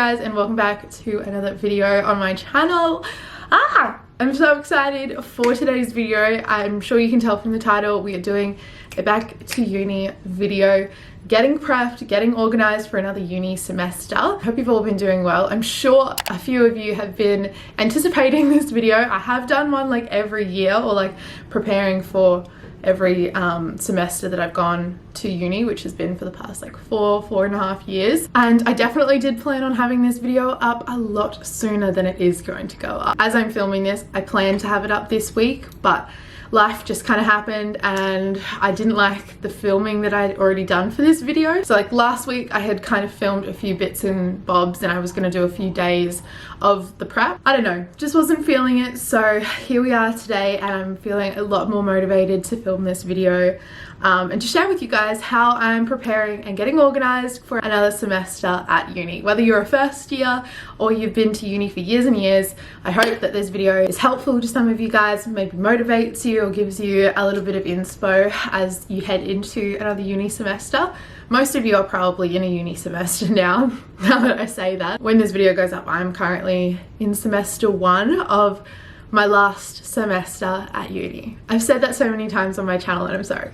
guys, and welcome back to another video on my channel. I'm so excited for today's video. I'm sure you can tell from the title, we are doing a back to uni video, getting prepped, getting organized for another uni semester. Hope you've all been doing well. I'm sure a few of you have been anticipating this video. I have done one like every year, or like preparing for every semester that I've gone to uni, which has been for the past like four and a half years. And I definitely did plan on having this video up a lot sooner than it is going to go up. As I'm filming this, I plan to have it up this week, but life just kind of happened and I didn't like the filming that I'd already done for this video. So like last week I had kind of filmed a few bits and bobs and I was going to do a few days of the prep. I don't know, just wasn't feeling it. So here we are today and I'm feeling a lot more motivated to film this video and to share with you guys how I'm preparing and getting organized for another semester at uni. Whether you're a first year or you've been to uni for years and years, I hope that this video is helpful to some of you guys, maybe motivates you or gives you a little bit of inspo as you head into another uni semester. Most of you are probably in a uni semester now that I say that. When this video goes up, I'm currently in semester 1 of my last semester at uni. I've said that so many times on my channel and I'm sorry,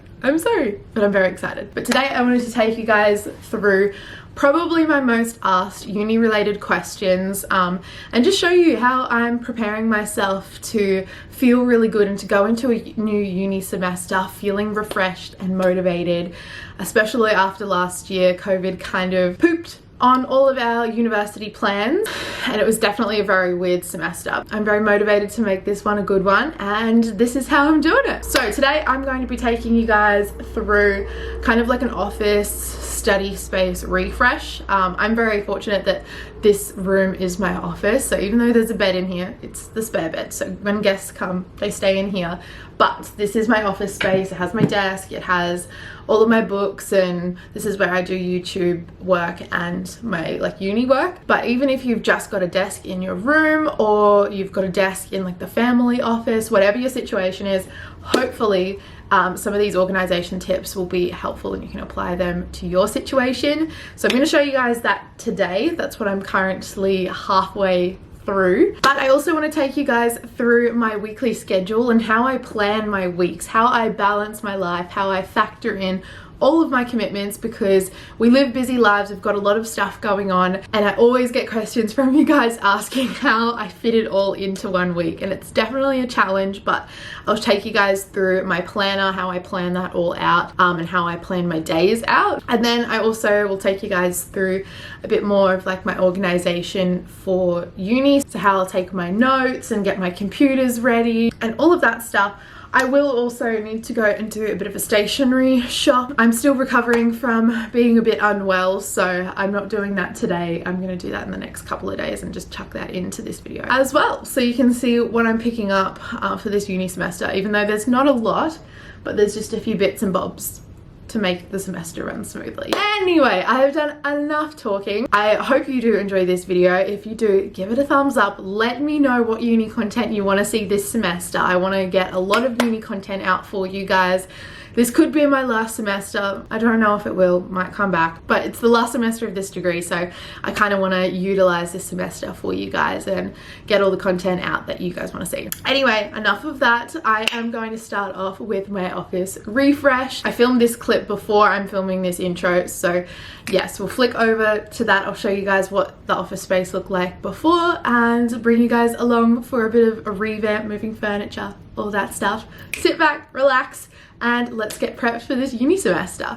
but I'm very excited. But today I wanted to take you guys through probably my most asked uni related questions and just show you how I'm preparing myself to feel really good and to go into a new uni semester feeling refreshed and motivated, especially after last year COVID kind of pooped on all of our university plans and it was definitely a very weird semester. I'm very motivated to make this one a good one and this is how I'm doing it. So today I'm going to be taking you guys through kind of like an office study space refresh. I'm very fortunate that this room is my office, so even though there's a bed in here, it's the spare bed, so when guests come they stay in here, but this is my office space. It has my desk, it has all of my books, and this is where I do YouTube work and my like uni work. But even if you've just got a desk in your room or you've got a desk in like the family office, whatever your situation is, hopefully some of these organization tips will be helpful and you can apply them to your situation. So I'm going to show you guys that today. That's what I'm currently halfway through. But I also want to take you guys through my weekly schedule and how I plan my weeks, how I balance my life, how I factor in all of my commitments, because we live busy lives, we've got a lot of stuff going on, and I always get questions from you guys asking how I fit it all into one week, and it's definitely a challenge, but I'll take you guys through my planner, how I plan that all out, and how I plan my days out. And then I also will take you guys through a bit more of like my organization for uni, so how I'll take my notes and get my computers ready and all of that stuff. I will also need to go and do a bit of a stationery shop. I'm still recovering from being a bit unwell, so I'm not doing that today. I'm going to do that in the next couple of days and just chuck that into this video as well, so you can see what I'm picking up for this uni semester, even though there's not a lot, but there's just a few bits and bobs to make the semester run smoothly. Anyway, I have done enough talking. I hope you do enjoy this video. If you do, give it a thumbs up. Let me know what uni content you want to see this semester. I want to get a lot of uni content out for you guys. This could be my last semester. I don't know if it will, might come back, but it's the last semester of this degree, so I kind of want to utilize this semester for you guys and get all the content out that you guys want to see. Anyway, enough of that. I am going to start off with my office refresh. I filmed this clip before I'm filming this intro, so yes, we'll flick over to that. I'll show you guys what the office space looked like before and bring you guys along for a bit of a revamp, moving furniture, all that stuff. Sit back, relax, and let's get prepped for this uni semester.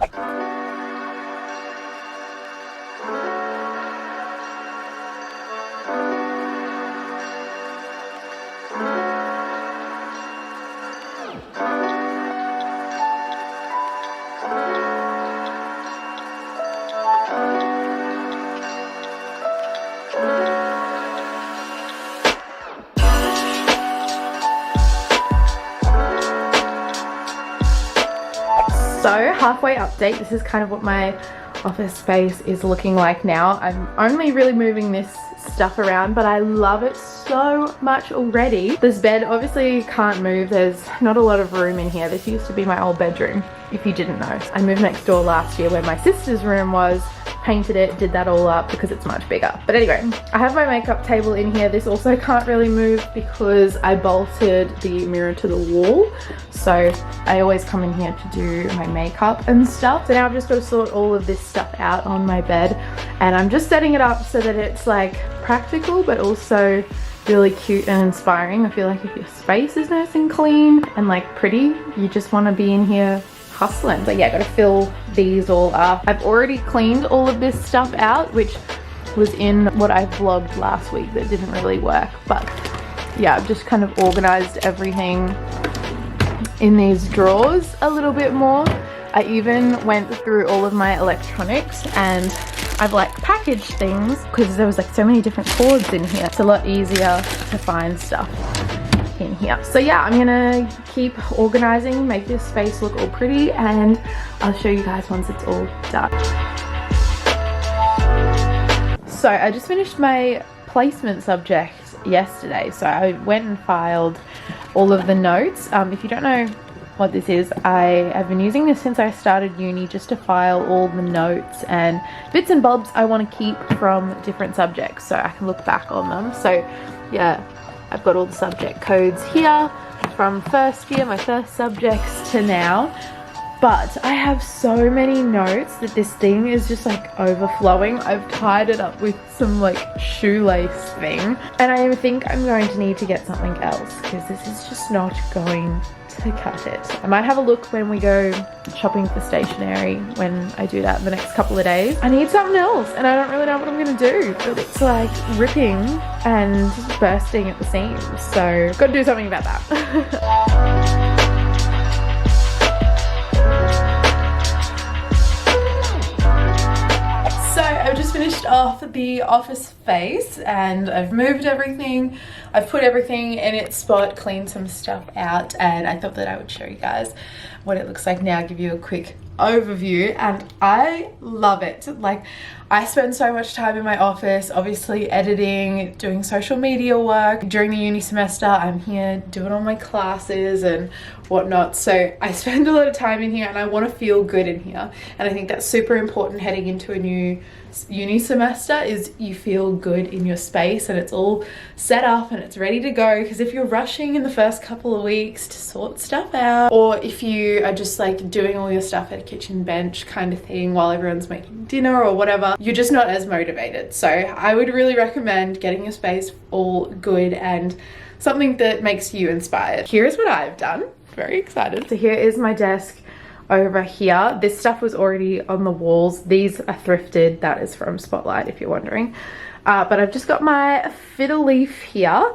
So halfway update, this is kind of what my office space is looking like now. I'm only really moving this stuff around, but I love it so much already. This bed obviously can't move. There's not a lot of room in here. This used to be my old bedroom, if you didn't know. I moved next door last year where my sister's room was, painted it, did that all up because it's much bigger. But anyway, I have my makeup table in here. This also can't really move because I bolted the mirror to the wall. So I always come in here to do my makeup and stuff. So now I've just got to sort all of this stuff out on my bed, and I'm just setting it up so that it's like practical but also really cute and inspiring. I feel like if your space is nice and clean and like pretty, you just want to be in here hustling. But yeah, I gotta fill these all up. I've already cleaned all of this stuff out, which was in what I vlogged last week that didn't really work. But yeah, I've just kind of organized everything in these drawers a little bit more. I even went through all of my electronics and I've like packaged things because there was like so many different cords in here. It's a lot easier to find stuff in here. So yeah, I'm gonna keep organizing, make this space look all pretty, and I'll show you guys once it's all done. So I just finished my placement subject yesterday, so I went and filed all of the notes. If you don't know what this is, I have been using this since I started uni, just to file all the notes and bits and bobs I want to keep from different subjects so I can look back on them. So yeah, I've got all the subject codes here from first year, my first subjects, to now. But I have so many notes that this thing is just like overflowing. I've tied it up with some like shoelace thing. And I think I'm going to need to get something else because this is just not going to cut it. I might have a look when we go shopping for stationery when I do that in the next couple of days. I need something else and I don't really know what I'm gonna do, but it's like ripping and bursting at the seams. So gotta do something about that. I've just finished off the office space and I've moved everything. I've put everything in its spot, cleaned some stuff out, and I thought that I would show you guys what it looks like now, give you a quick overview, and I love it. Like, I spend so much time in my office, obviously editing, doing social media work. During the uni semester, I'm here doing all my classes and whatnot. So I spend a lot of time in here and I want to feel good in here. And I think that's super important heading into a new uni semester, is you feel good in your space and it's all set up and it's ready to go. Because if you're rushing in the first couple of weeks to sort stuff out, or if you are just like doing all your stuff at a kitchen bench kind of thing while everyone's making dinner or whatever, you're just not as motivated. So I would really recommend getting your space all good and something that makes you inspired. Here's what I've done. Very excited. So here is my desk over here. This stuff was already on the walls. These are thrifted. That is from Spotlight, if you're wondering. But I've just got my fiddle leaf here.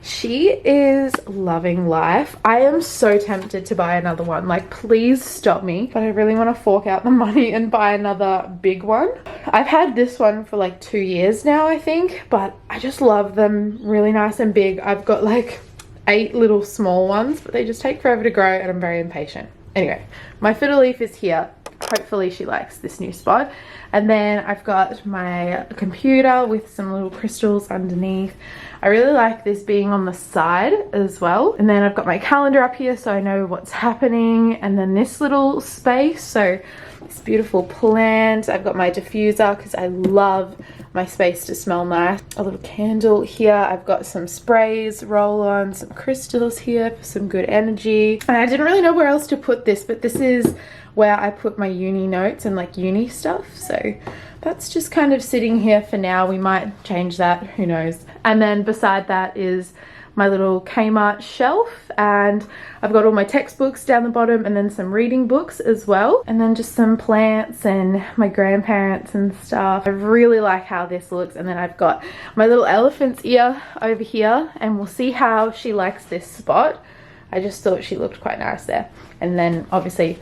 She is loving life. I am so tempted to buy another one. Like, please stop me. But I really want to fork out the money and buy another big one. I've had this one for like 2 years now, I think. But I just love them. Really nice and big. I've got like 8 little small ones, but they just take forever to grow and I'm very impatient. Anyway, my fiddle leaf is here. Hopefully she likes this new spot. And then I've got my computer with some little crystals underneath. I really like this being on the side as well. And then I've got my calendar up here so I know what's happening. And then this little space, so this beautiful plant. I've got my diffuser because I love my space to smell nice. A little candle here. I've got some sprays, roll-on, some crystals here for some good energy. And I didn't really know where else to put this, but this is where I put my uni notes and like uni stuff. So that's just kind of sitting here for now. We might change that, who knows. And then beside that is my little Kmart shelf, and I've got all my textbooks down the bottom and then some reading books as well, and then just some plants and my grandparents and stuff. I really like how this looks. And then I've got my little elephant's ear over here, and we'll see how she likes this spot. I just thought she looked quite nice there. And then obviously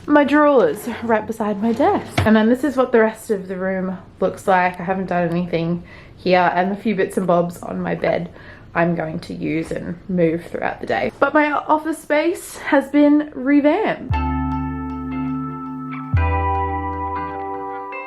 my drawers right beside my desk. And then this is what the rest of the room looks like. I haven't done anything here, and a few bits and bobs on my bed I'm going to use and move throughout the day. But my office space has been revamped.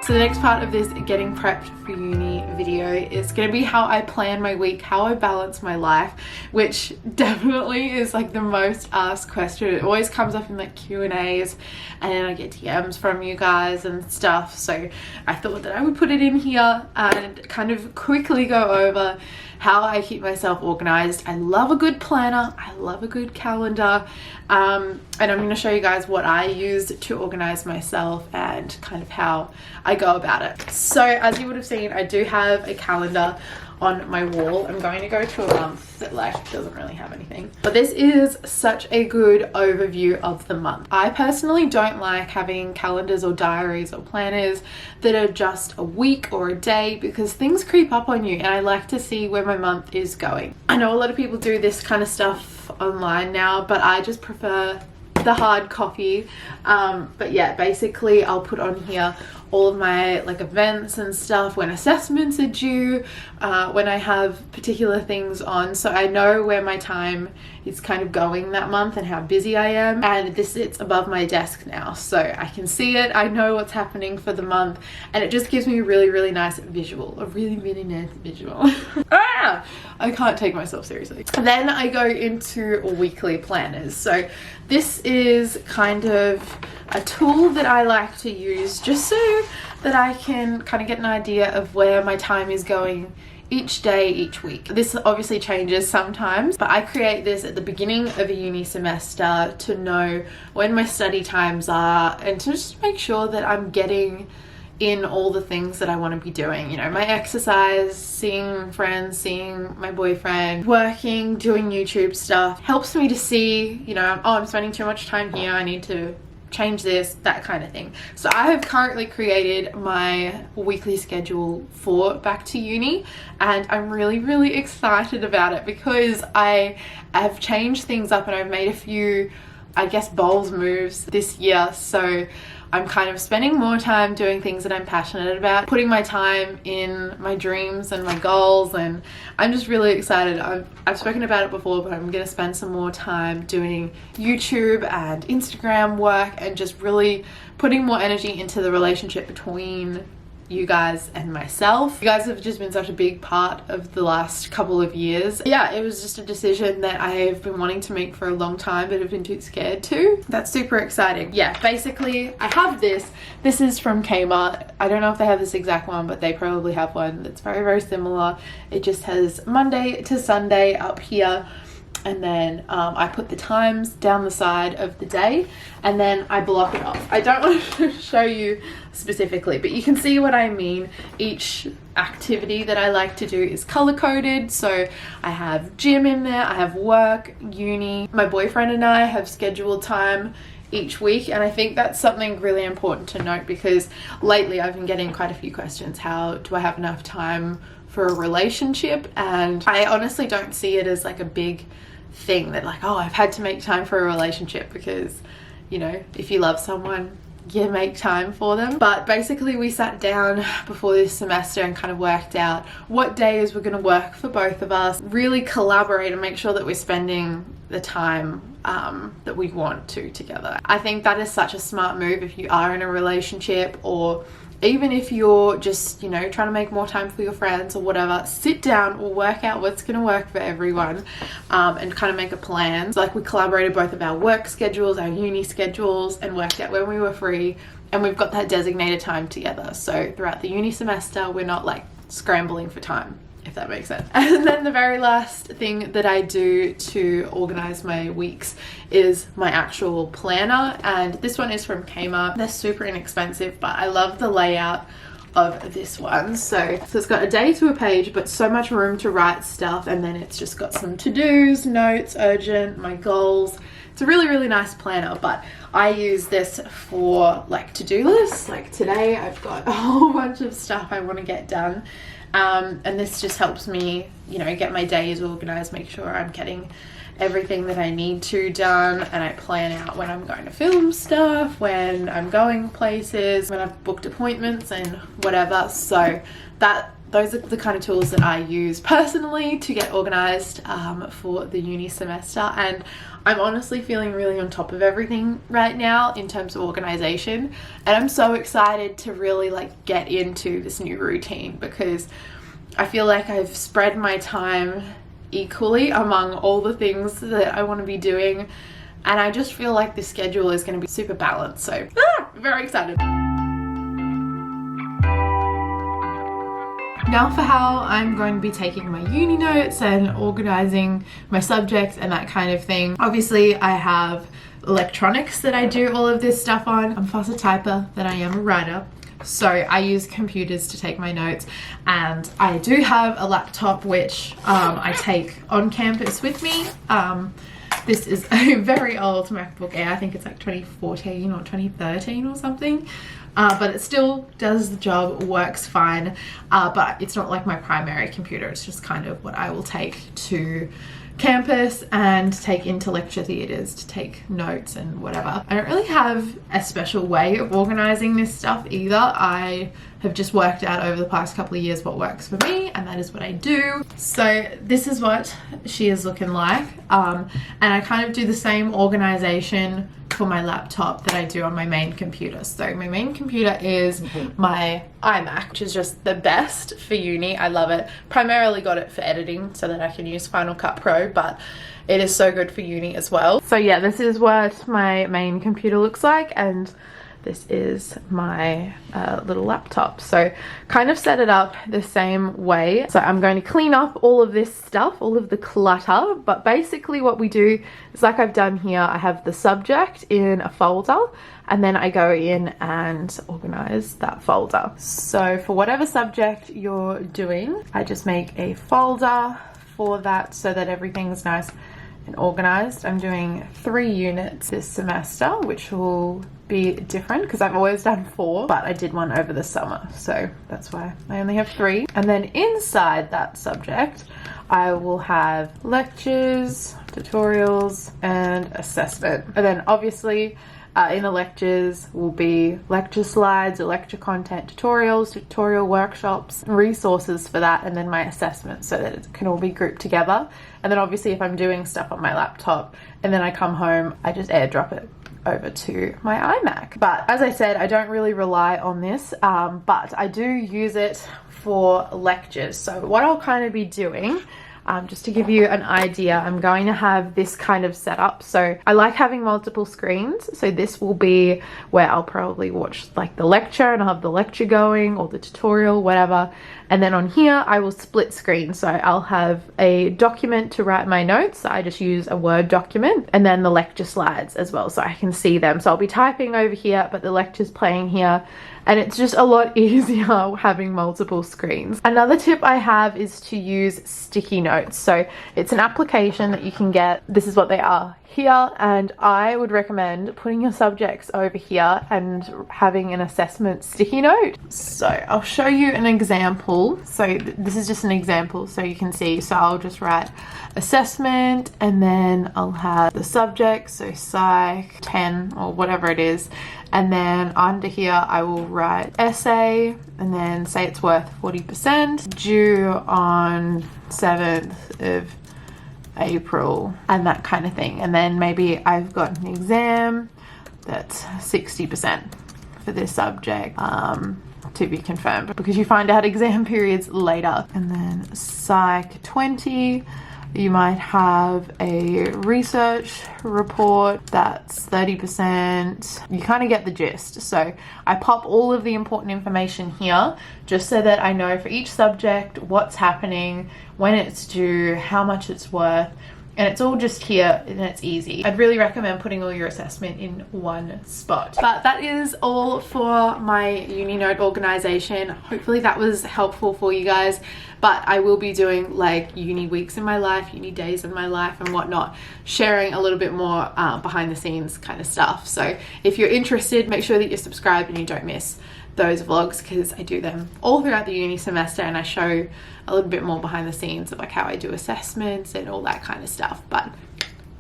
So the next part of this getting prepped for uni video is going to be how I plan my week, how I balance my life, which definitely is like the most asked question. It always comes up in like Q&As, and then I get DMs from you guys and stuff, so I thought that I would put it in here and kind of quickly go over how I keep myself organized. I love a good planner, I love a good calendar, and I'm going to show you guys what I use to organize myself and kind of how I go about it. So as you would have seen, I do have a calendar on my wall. I'm going to go to a month that like doesn't really have anything, but this is such a good overview of the month. I personally don't like having calendars or diaries or planners that are just a week or a day, because things creep up on you, and I like to see where my month is going. I know a lot of people do this kind of stuff online now, but I just prefer the hard copy. But yeah, basically I'll put on here all of my like events and stuff, when assessments are due, when I have particular things on, so I know where my time is kind of going that month and how busy I am. And this sits above my desk now, so I can see it, I know what's happening for the month, and it just gives me a really nice visual, a really nice visual. I can't take myself seriously. Then I go into weekly planners. So this is kind of a tool that I like to use just so that I can kind of get an idea of where my time is going each day, each week. This obviously changes sometimes, but I create this at the beginning of a uni semester to know when my study times are, and to just make sure that I'm getting in all the things that I want to be doing. You know, my exercise, seeing friends, seeing my boyfriend, working, doing YouTube stuff, helps me to see, you know, oh, I'm spending too much time here, I need to change this, that kind of thing. So I have currently created my weekly schedule for back to uni, and I'm really excited about it because I have changed things up and I've made a few, I guess, bold moves this year. So I'm kind of spending more time doing things that I'm passionate about, putting my time in my dreams and my goals, and I'm just really excited. I've spoken about it before, but I'm going to spend some more time doing YouTube and Instagram work and just really putting more energy into the relationship between you guys and myself. You guys have just been such a big part of the last couple of years. Yeah, it was just a decision that I've been wanting to make for a long time, but have been too scared to. That's super exciting. Yeah, basically I have this. This is from Kmart. I don't know if they have this exact one, but they probably have one that's very similar. It just has Monday to Sunday up here, and then I put the times down the side of the day, and then I block it off. I don't want to show you specifically, but you can see what I mean. Each activity that I like to do is color coded. So I have gym in there, I have work, uni. My boyfriend and I have scheduled time each week, and I think that's something really important to note, because lately I've been getting quite a few questions. How do I have enough time for a relationship? And I honestly don't see it as like a big thing that like, oh, I've had to make time for a relationship, because, you know, if you love someone, you make time for them. But basically we sat down before this semester and kind of worked out what days were going to work for both of us, really collaborate and make sure that we're spending the time that we want to together. I think that is such a smart move if you are in a relationship, or even if you're just, you know, trying to make more time for your friends or whatever. Sit down, we'll work out what's going to work for everyone, and kind of make a plan. So like, we collaborated both of our work schedules, our uni schedules, and worked out when we were free, and we've got that designated time together. So throughout the uni semester, we're not like scrambling for time, if that makes sense. And then the very last thing that I do to organize my weeks is my actual planner, and this one is from Kmart. They're super inexpensive, but I love the layout of this one. So it's got a day to a page, but so much room to write stuff, and then it's just got some to-dos, notes, urgent, my goals. It's a really nice planner, but I use this for like to-do lists. Like today I've got a whole bunch of stuff I want to get done, and this just helps me, you know, get my days organized, make sure I'm getting everything that I need to done, and I plan out when I'm going to film stuff, when I'm going places, when I've booked appointments and whatever. So those are the kind of tools that I use personally to get organized for the uni semester, and I'm honestly feeling really on top of everything right now in terms of organization, and I'm so excited to really like get into this new routine, because I feel like I've spread my time equally among all the things that I want to be doing, and I just feel like this schedule is going to be super balanced. So very excited. Now for how I'm going to be taking my uni notes and organising my subjects and that kind of thing. Obviously I have electronics that I do all of this stuff on. I'm faster typer than I am a writer, so I use computers to take my notes, and I do have a laptop which I take on campus with me. This is a very old MacBook Air. I think it's like 2014 or 2013 or something. But it still does the job, works fine, but it's not like my primary computer. It's just kind of what I will take to campus and take into lecture theatres to take notes and whatever. I don't really have a special way of organising this stuff either. I have just worked out over the past couple of years what works for me, and that is what I do. So this is what she is looking like, and I kind of do the same organisation for my laptop that I do on my main computer. So my main computer is my iMac, which is just the best for uni. I love it. Primarily got it for editing so that I can use Final Cut Pro, but it is so good for uni as well. So yeah, this is what my main computer looks like, and this is my little laptop. So kind of set it up the same way. So I'm going to clean up all of this stuff, all of the clutter, but basically what we do is like I've done here. I have the subject in a folder, and then I go in and organize that folder. So for whatever subject you're doing, I just make a folder for that so that everything's nice and organized. I'm doing 3 units this semester, which will be different because I've always done 4, but I did one over the summer, so that's why I only have 3. And then inside that subject I will have lectures, tutorials, and assessment. And then obviously in the lectures will be lecture slides, lecture content, tutorials, tutorial workshops, resources for that, and then my assessment, so that it can all be grouped together. And then obviously if I'm doing stuff on my laptop and then I come home, I just airdrop it over to my iMac. But as I said, I don't really rely on this, but I do use it for lectures. So what I'll kind of be doing, just to give you an idea, I'm going to have this kind of setup. So I like having multiple screens. So this will be where I'll probably watch like the lecture, and I'll have the lecture going, or the tutorial, whatever. And then on here, I will split screen. So I'll have a document to write my notes. I just use a Word document, and then the lecture slides as well, so I can see them. So I'll be typing over here, but the lecture's playing here. And it's just a lot easier having multiple screens. Another tip I have is to use sticky notes. So it's an application that you can get. This is what they are here, and I would recommend putting your subjects over here and having an assessment sticky note. So I'll show you an example. So this is just an example so you can see. So I'll just write assessment, and then I'll have the subject, so psych 10 or whatever it is, and then under here I will write essay, and then say it's worth 40%, due on 7th of April, and that kind of thing. And then maybe I've got an exam that's 60% for this subject, to be confirmed, because you find out exam periods later. And then psych 20, you might have a research report that's 30%. You kind of get the gist. So I pop all of the important information here just so that I know for each subject what's happening, when it's due, how much it's worth, and it's all just here and it's easy. I'd really recommend putting all your assessment in one spot. But that is all for my uni note organization. Hopefully that was helpful for you guys. But I will be doing like uni weeks in my life, uni days in my life and whatnot, sharing a little bit more behind the scenes kind of stuff. So if you're interested, make sure that you're subscribed and you don't miss those vlogs, because I do them all throughout the uni semester, and I show a little bit more behind the scenes of like how I do assessments and all that kind of stuff. But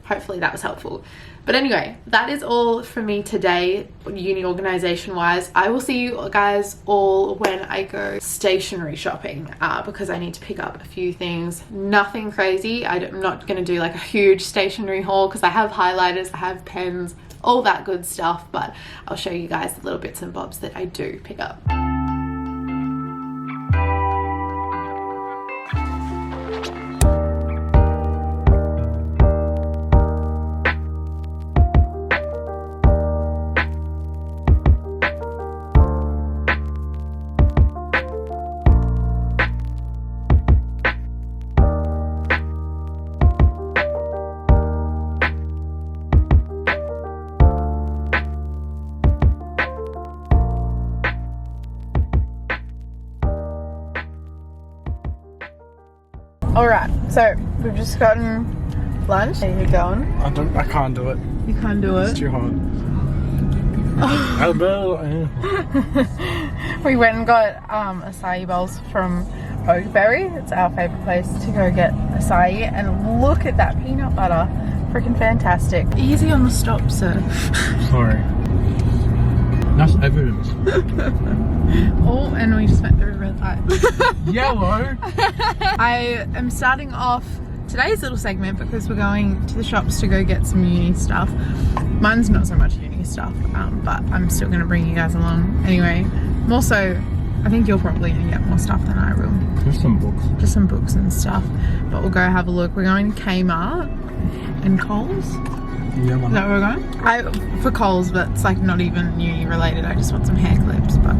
hopefully that was helpful. But anyway, that is all for me today, uni organization wise. I will see you guys all when I go stationery shopping, because I need to pick up a few things. Nothing crazy. I'm not going to do like a huge stationery haul, because I have highlighters, I have pens, all that good stuff, but I'll show you guys the little bits and bobs that I do pick up. Alright, so we've just gotten lunch. Are you going? I can't do it. You can't do it? It's too hot. We went and got acai bowls from Oakberry. It's our favourite place to go get acai, and look at that peanut butter. Freaking fantastic. Easy on the stop, sir. Sorry. That's evidence. Oh, and we just went through a red light. Yellow. I am starting off today's little segment because we're going to the shops to go get some uni stuff. Mine's not so much uni stuff, but I'm still going to bring you guys along. Anyway, more so, I think you're probably going to get more stuff than I will. Just some books. Just some books and stuff. But we'll go have a look. We're going to Kmart and Coles. Yeah, Is that where we're going? For Coles, but it's like not even uni related. I just want some hair clips. But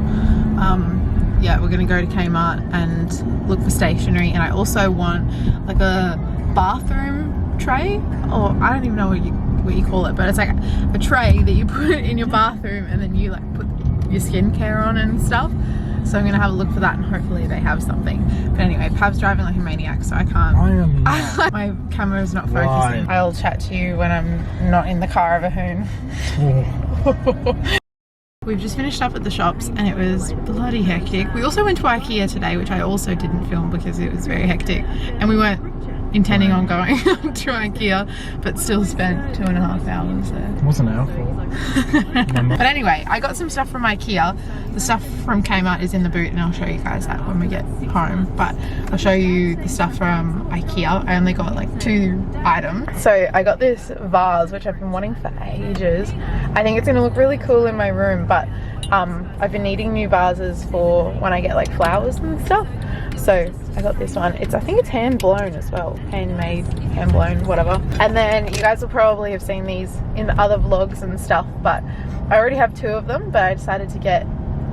yeah, we're going to go to Kmart and look for stationery. And I also want like a bathroom tray, or I don't even know what you call it, but it's like a tray that you put in your bathroom and then you like put your skincare on and stuff. So I'm gonna have a look for that, and hopefully they have something. But anyway, Pav's driving like a maniac, so I can't. I am not. My camera is not focusing. Why? I'll chat to you when I'm not in the car of a hoon. Oh. We've just finished up at the shops and it was bloody hectic. We also went to IKEA today, which I also didn't film because it was very hectic, and we weren't intending on going to IKEA, but still spent 2.5 hours there. It wasn't our fault. But anyway, I got some stuff from IKEA. The stuff from Kmart is in the boot, and I'll show you guys that when we get home. But I'll show you the stuff from IKEA. I only got like 2 items. So I got this vase, which I've been wanting for ages. I think it's gonna look really cool in my room, but I've been needing new vases for when I get like flowers and stuff. So I got this one. I think it's hand blown as well. Handmade, hand blown, whatever. And then you guys will probably have seen these in the other vlogs and stuff, but I already have 2 of them, but I decided to get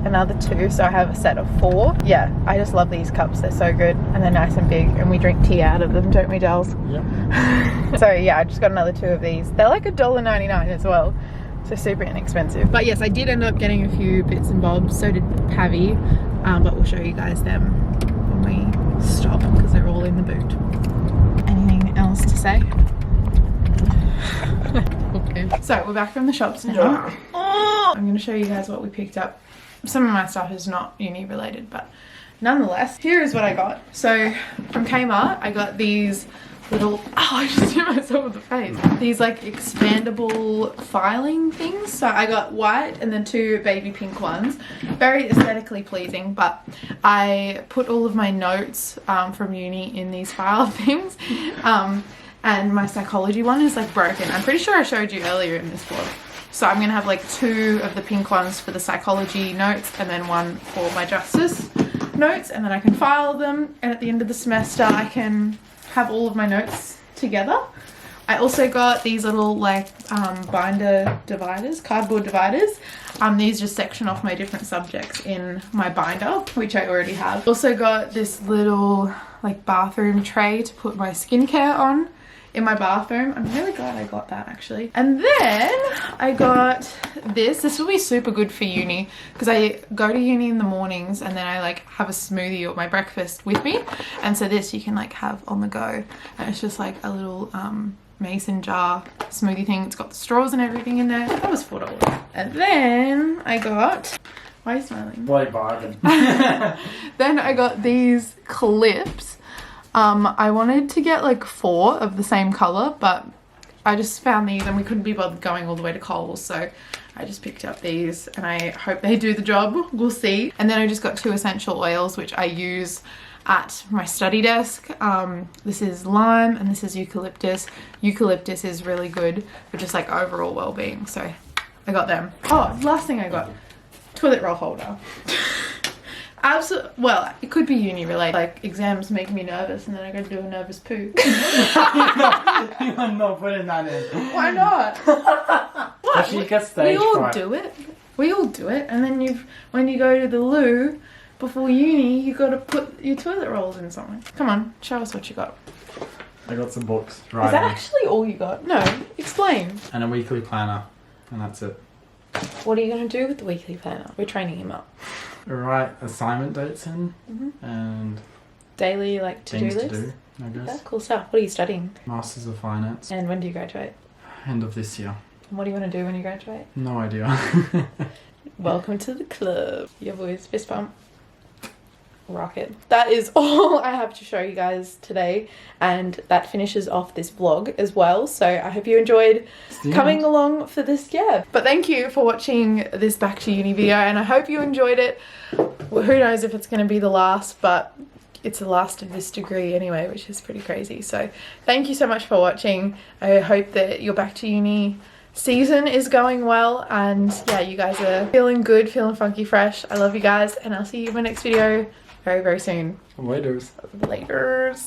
another 2, so I have a set of 4. Yeah, I just love these cups. They're so good and they're nice and big, and we drink tea out of them, don't we, Giles? Yep. So yeah, I just got another 2 of these. They're like $1.99 as well. So super inexpensive. But yes, I did end up getting a few bits and bobs. So did Pavy, but we'll show you guys them when we stop because they're all in the boot. Anything else to say? Okay. So we're back from the shops now. Oh, I'm going to show you guys what we picked up. Some of my stuff is not uni related, but nonetheless, here is what I got. So from Kmart, I got these little, I just hit myself with the face. These like expandable filing things. So I got white and then 2 baby pink ones. Very aesthetically pleasing, but I put all of my notes from uni in these file things. And my psychology one is like broken. I'm pretty sure I showed you earlier in this vlog. So I'm gonna have like 2 of the pink ones for the psychology notes and then 1 for my justice notes, and then I can file them, and at the end of the semester I can have all of my notes together. I also got these little like binder dividers, cardboard dividers. These just section off my different subjects in my binder, which I already have. Also got this little like bathroom tray to put my skincare on in my bathroom. I'm really glad I got that actually. And then I got this. This will be super good for uni because I go to uni in the mornings and then I like have a smoothie or my breakfast with me. And so this you can like have on the go. And it's just like a little mason jar smoothie thing. It's got the straws and everything in there. That was $4. And then I got, why are you smiling? Bloody bargain. Then I got these clips. I wanted to get like 4 of the same color, but I just found these and we couldn't be bothered going all the way to Coles, so I just picked up these and I hope they do the job. We'll see. And then I just got 2 essential oils which I use at my study desk. This is lime and this is eucalyptus. Eucalyptus is really good for just like overall well-being, so I got them. Oh, last thing I got, toilet roll holder. Absolutely. Well, it could be uni related. Like exams make me nervous and then I gotta do a nervous poo. I'm not putting that in. Why not? What? She gets stage we all fright. do it. We all do it. And then when you go to the loo before uni, you gotta put your toilet rolls in something. Come on, show us what you got. I got some books. Right. Is that actually all you got? No, explain. And a weekly planner, and that's it. What are you gonna do with the weekly planner? We're training him up. Write assignment dates in and Daily like to-do things list. to do. I guess. Yeah, cool stuff. What are you studying? Masters of Finance. And when do you graduate? End of this year. And what do you want to do when you graduate? No idea. Welcome to the club. Your boys fist bump. Rocket. That is all I have to show you guys today, and that finishes off this vlog as well. So I hope you enjoyed coming along for this. Yeah, but thank you for watching this back to uni video, and I hope you enjoyed it. Well, who knows if it's going to be the last, but it's the last of this degree anyway, which is pretty crazy. So thank you so much for watching. I hope that your back to uni season is going well, and yeah, you guys are feeling good, feeling funky fresh. I love you guys, and I'll see you in my next video very, very soon. Waiters. Laters.